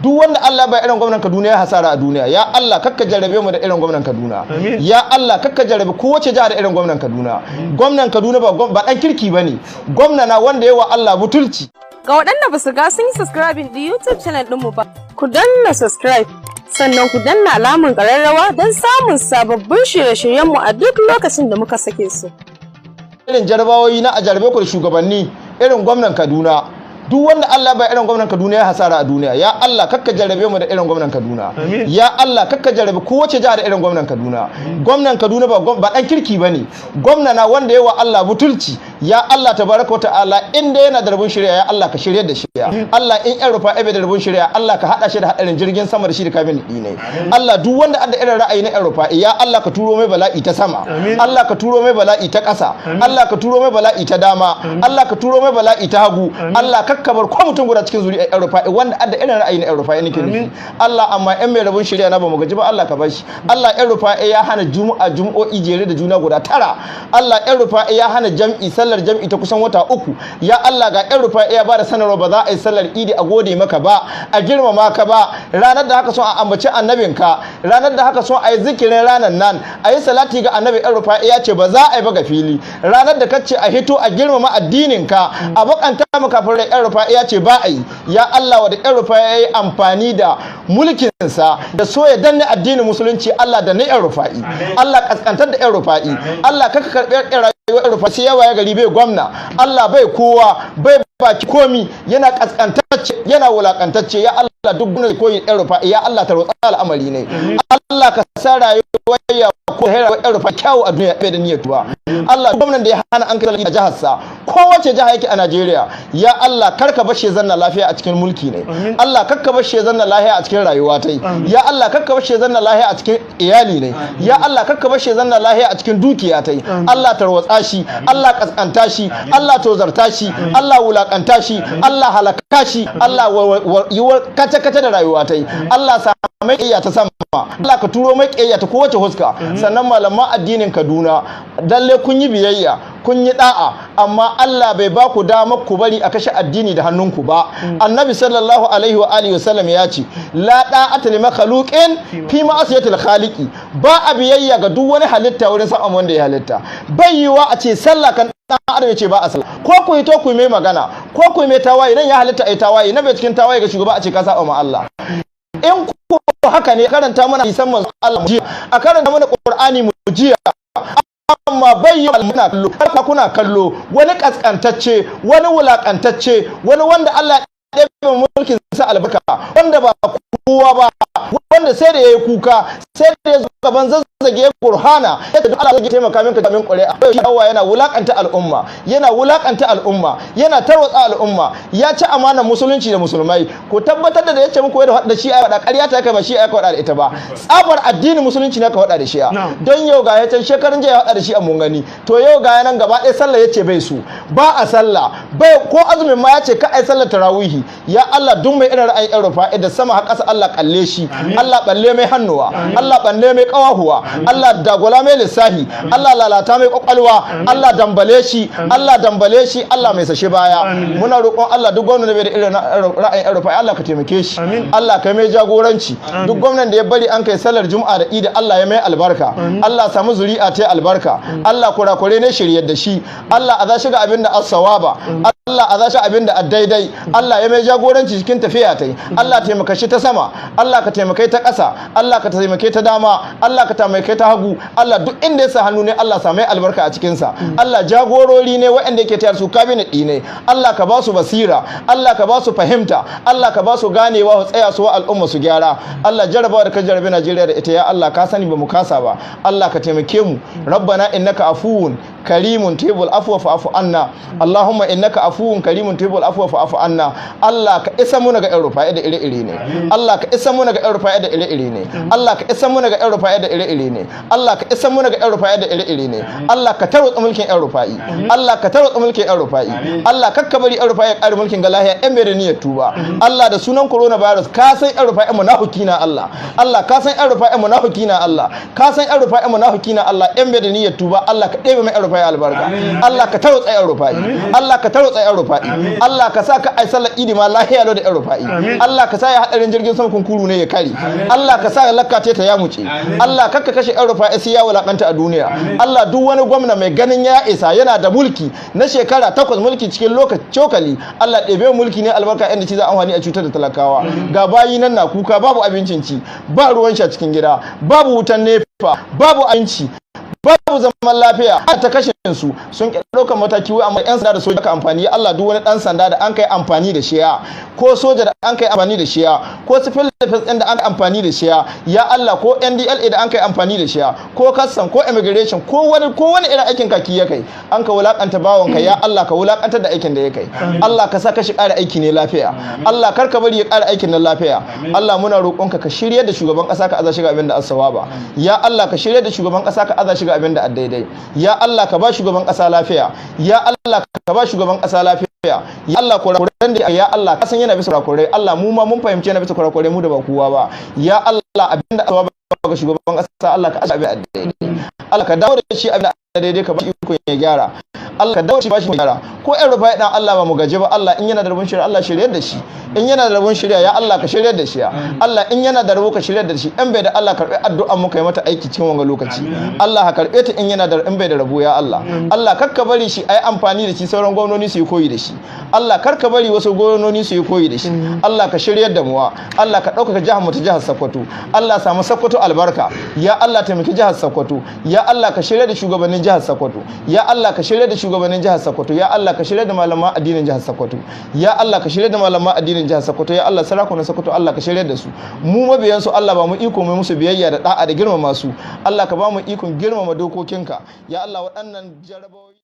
duk wanda Allah bai irin gwamnan Kaduna ya hasara a duniya. Ya Allah kakka jarrabe mu da irin gwamnan Kaduna. Ya Allah kakka jarrabe kowace jiha da irin gwamnan Kaduna. Gwamnan Kaduna ba dan kirki bane. Gwamna na wanda yawa Allah butulci. Ga waɗanda ba su ga sun yi subscribing din YouTube channel ɗinmu ba, ku danna subscribe sannan ku danna alamun ƙararrawa don samun sababbin shirye-shiryenmu a duk lokacin da muka sake su. Irin jarabawoyi na a jarabe ku da shugabanni irin gwamnan Kaduna. Duk wanda Allah bai irin gwamnan Kaduna ya hasara a duniya. Ya Allah kakka jarrabe mu da irin gwamnan Kaduna. Ya Allah kakka jarrabe kowace jiha da irin gwamnan Kaduna. Gwamnan Kaduna ba dan kirki bane. Gwamna na wanda yawa Allah butulci. Ya Allah tabaraka ta'ala inda yana da rabon shirya ya Allah ka shiryar da shirya. Allah in yan rufa bai da rabon shirya Allah ka hada shi da hadarin jirgin sama da shi da kabin ne. Allah duk wanda adda irin ra'ayi na yan rufa ya Allah ka turo mai bala'i ta sama. Allah ka turo mai bala'i ta ƙasa. Allah ka turo mai bala'i ta dama. Allah ka turo mai bala'i ta hagu. Allah kakkabar ko mutum guda cikin zuri'ar yan rufa wanda adda irin ra'ayi na yan rufa nake nufi. Allah amma yan mai rabon shirya na ba mu gaji ba Allah ka bashi. Allah yan rufa ya hana jumu'o'i jere da juna guda 9. Allah yan rufa ya hana jam'i sallar jam'i ta kusan wata 3. Ya Allah ga yan rufa ya bada sanarwa ba za a yi sallar idi a gode maka ba, a girmama ka ba. Ranar da haka son a ambaci annabinka, ranar da haka son a yi zikirin ranar nan, a yi salati ga annabi yan rufa ya ce ba za a yi ba ga fili. Ranar da kace a hito a girmama addininka, a bakanta maka fara yan rufa ya ce ba a yi. Ya Allah wa da yan rufa ya yi amfani da mulkinsa da so ya danne addinin musulunci Allah da na yan rufa'i. Allah kaskantar da yan rufa'i. Allah kaka karɓi rayuwar rufa sai yawa ya gari bai gwamna. Allah bai kowa bai baki komi yana kaskantacce yana wulakantacce. Ya Allah duk gunar koyi yan rufa'i ya Allah ta rotsa al'amari ne. Allah ka sa rayuwar ya ko rayuwar yan rufa kyawu a duniya bai da niyyar tuba. Allah gwamnan da ya hana an kai a jihar sa kowace jiha yake a Najeriya ya Allah karka bashe zanna lafiya a cikin mulki ne. Allah karka bashe zanna lafiya a cikin rayuwa tai. Ya Allah karka bashe zanna lafiya a cikin iyali ne. Ya Allah karka bashe zanna lafiya a cikin dukiya tai. Allah tarwatsa shi, Allah kaskanta shi, Allah tozarta shi, Allah wulakanta shi, Allah halaka shi, Allah yiwar kace-kace da rayuwa tai. Allah sa mai kiyaya ta sama. Allah ka turo mai kiyaya ta kowace huska. Sannan malaman addinin Kaduna dalle kun yi biyayya, kun yi da'a, amma Allah bai ba ku damar ku bari a kashe addini da hannunku ba. Annabi sallallahu alaihi wa alihi wasallam ya ce la da'ata li makhluqin fi ma'asiyatil khaliqi. Ba a biyayya ga duk wani halitta wurin sa'a wanda ya halitta. Bai yiwa a ce sallah kan dan adam ya ce ba a sallah. Ko ku yi to ku mai magana, ko ku mai tawaye dan ya halitta ai tawaye, na bai cikin tawaye ga shugaba a ce ka saba ma Allah. In ku haka ne karanta mana hadisan manzo Allah jiya, a karanta mana Qur'ani mu jiya. Amma bai yi muna kallo, kuna kallo wani kaskantacce, wani wulakantacce, wani wanda Allah ya ɗebe mulkin sa albarka, wanda ba kowa ba, wanda sai da yayi kuka, sai da ya gaban zazzage Qur'ana, yadda Allah zai taimaka minka da min ƙuri'a. Allah yana wulakanta al'umma, yana tarwatsa al'umma, ya ci amanar musulunci da musulmai. Ko tabbatar da yace muku da shi ayi wada ƙarya ta kai ba shi ayi ka wada da ita ba. Tsabar addinin musulunci ne ka wada da shi. Don yau ga yace shekarun jiya ya wada da shi a mun gani. To yau ga nan gaba ɗaya sallah yace bai su. Ba a sallah, bai ko azumin ma yace ka ai sallar tarawihi. Ya Allah duk mai irin ra'ayin ɗan rufa da sama har ƙasa Allah kalle shi. Allah balle mai hannuwa, Allah balle mai ƙawahuwa, Allah dagwala mai lissahi, Allah lalata mai kwakwalwa, Allah dambale shi, Allah mai sashe baya. Muna roƙon Allah duk gwamnan da bai da irin ra'ayin ɗan rufa Allah ka taimake shi. Allah ka mai jagoranci. Duk gwamnan da ya bari an kai sallar Juma'a da Idi Allah ya mai albarka. Allah samu zuri'a ta albarka. Allah kurakure ne shiryar da shi. Allah a za shiga abin da as-sawaba. Allah a za shi abin da daidai. Allah ya mai jagoranci cikin tafiya ta yi. Allah taimaka shi ta sama, Allah ka taimakai ta ƙasa, Allah ka taimakai ta dama, Allah ka taimakai ta hagu. Allah duk inda ya sa hannu ne Allah sa mai albarka a cikin sa. Allah jagorori ne waɗanda yake tayar su cabinet ne. Allah ka ba su basira, Allah ka ba su fahimta, Allah ka ba su ganewa su tsaya su wa al'umma su gyara. Allah jarabawa da ka jarabe Najeriya da ita ya Allah ka sani ba mu kasa ba. Allah ka taimake mu. Rabbana innaka afuwun karimun tuhibbul afwa fa'fu anna. Allahumma innaka afuwun karimun tuhibbul afwa fa'fu anna. Allah ka isa mu ga yan rufa'i da ire-ire ne. Allah ka isa mu ga yan rufa'i da ire-ire ne. Allah ka isa mu ga yan rufa'i da ire-ire ne. Allah ka isa mu ga yan rufa'i da ire-ire ne. Allah ka tarwatsa mulkin yan rufa'i. Allah ka tarwatsa mulkin yan rufa'i. Allah kakka bari yan rufa'i ya ƙare mulkin ga lahiya yan bai da niyyar tuba. Allah da sunan coronavirus ka san yan rufa'i munafiki na Allah. Allah ka san yan rufa'i munafiki na Allah. Ka san yan rufa'i munafiki na Allah yan bai da niyyar tuba. Allah ka ɗebe mai yan Rufai albarka Allah ka tarotsa yan Rufai Allah ka tarotsa yan Rufai Allah ka sa ka ai sallar idi ma lahiya lo da yan Rufai Allah ka sa ya hadarin jirgin sama kunkuru ne ya kare Allah ka sa ya lakkace ta ya muce Allah kakka kashe yan Rufai sai ya wulakanta a duniya Allah duk wani gwamna mai ganin ya isa yana da mulki na shekara 8 mulki cikin lokaci cokali Allah ɗebe mulki ne albarka inda ci za amfani a cutar da talakawa ga bayi nan na kuka babu abincin ci ba ruwan sha cikin gida babu wutan nefa babu abinci babu zaman lafiya ta kashe su sun ɗaukar mataki wai amma yan sanda da soja ka amfani Allah duk wani ɗan sanda da an kai amfani da shiya ko soja da an kai amfani da shiya ko civil defense ɗin da an amfani da shiya ya Allah ko NDLA da an kai amfani da shiya ko custom ko immigration ko wani irin aikin kaki ya kai an ka wulakanta bawon ka ya Allah ka wulakantar da aikin da ya kai Allah ka saka shi ƙara aiki ne lafiya Allah kar ka bari ya ƙara aikin nan lafiya Allah muna roƙonka ka shirye da shugaban ƙasa ka aza shiga abin da asawaba ya Allah ka shirye da shugaban ƙasa ka aza shiga abin da daidai ya Allah ka ba shugaban ƙasa lafiya ya Allah ka ba shugaban ƙasa lafiya ya Allah kurakuren da ya Allah ka san yana bisa kurakurai Allah mu ma mun fahimce yana bisa kurakurai mu da ba kowa ba ya Allah abinda asaba ga shugaban ƙasa Allah ka asabe a daidai Allah ka dawo da shi abin da daidai ka ba shi ikon ya gyara Allah ka dawo shi ba shi gyara ko ɗan Rufai dan Allah ba mu gaje ba Allah in yana da rabon shirya Allah shiryar da shi in yana da rabon shirya ya Allah ka shiryar da shi ya Allah in yana da rabo ka shiryar da shi in bai da Allah karɓi addu'an mu kai mata aiki cikin wanga lokaci Allah ka karɓe ta in yana da in bai da rabo ya Allah Allah karka bari shi ayi amfani da shi sauran gwamnoni su yi koyi da shi Allah karka bari wasu gwamnoni su yi koyi da shi Allah ka shiryar da mu Allah ka ɗaukaka jihar mu ta jihar Sokoto Allah samu Sokoto albarka ya Allah taimaki jihar Sokoto ya Allah ka shirya da shugabannin jihar Sokoto ya Allah ka shirya da shugabannin jihar Sokoto ya Allah ka shirya da malaman addinin jihar Sokoto ya Allah ka shirya da malaman addinin jihar Sokoto ya Allah sarakunan Sokoto Allah ka shirya da su mu mabiyan su Allah ba mu iko mai musu biyayya da da'a da girmama su Allah ka ba mu ikon girmama dokokinka ya Allah waɗannan jarabawoyi